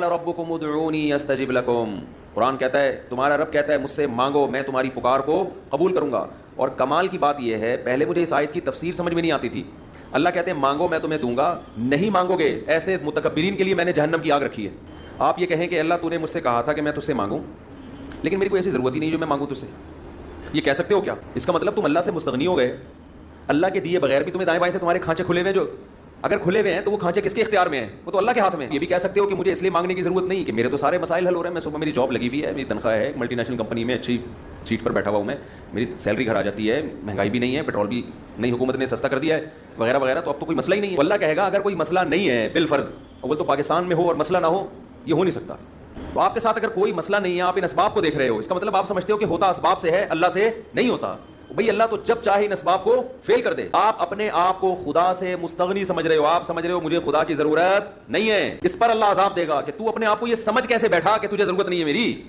وقال ربکم ادعونی استجب لکم، قرآن کہتا ہے تمہارا رب کہتا ہے مجھ سے مانگو میں تمہاری پکار کو قبول کروں گا. اور کمال کی بات یہ ہے پہلے مجھے اس آیت کی تفسیر سمجھ میں نہیں آتی تھی. اللہ کہتے ہیں مانگو میں تمہیں دوں گا، نہیں مانگو گے ایسے متکبرین کے لیے میں نے جہنم کی آگ رکھی ہے. آپ یہ کہیں کہ اللہ تو نے مجھ سے کہا تھا کہ میں تجھ سے مانگوں لیکن میری کوئی ایسی ضرورت ہی نہیں جو میں مانگوں تجھ سے، یہ کہہ سکتے ہو کیا؟ اس کا مطلب تم اللہ سے مستغنی ہو گئے. اللہ کے دیے بغیر بھی تمہیں دائیں بائیں سے تمہارے کھانچے کھلے ہوئے، جو اگر کھلے ہوئے ہیں تو وہ کھانچے کس کے اختیار میں ہیں؟ وہ تو اللہ کے ہاتھ میں. یہ بھی کہہ سکتے ہو کہ مجھے اس لیے مانگنے کی ضرورت نہیں کہ میرے تو سارے مسائل حل ہو رہے ہیں. میں صبح میری جاب لگی ہوئی ہے، میری تنخواہ ہے، ایک ملٹی نیشنل کمپنی میں اچھی سیٹ پر بیٹھا ہوا ہوں میں، میری سیلری گھر آ جاتی ہے، مہنگائی بھی نہیں ہے، پیٹرول بھی نئی حکومت نے سستا کر دیا ہے وغیرہ وغیرہ، تو اب تو کوئی مسئلہ ہی نہیں ہے. اللہ کہے گا اگر کوئی مسئلہ نہیں ہے بالفرض، اول تو پاکستان میں ہو اور مسئلہ نہ ہو، یہ ہو نہیں سکتا. تو آپ کے ساتھ اگر کوئی مسئلہ نہیں ہے، آپ ان اسباب کو دیکھ رہے ہو، اس کا مطلب آپ سمجھتے ہو کہ ہوتا اسباب سے ہے، اللہ سے نہیں ہوتا. بھئی اللہ تو جب چاہے ان اسباب کو فیل کر دے. آپ اپنے آپ کو خدا سے مستغنی سمجھ رہے ہو، آپ سمجھ رہے ہو مجھے خدا کی ضرورت نہیں ہے. اس پر اللہ عذاب دے گا کہ تو اپنے آپ کو یہ سمجھ کیسے بیٹھا کہ تجھے ضرورت نہیں ہے میری.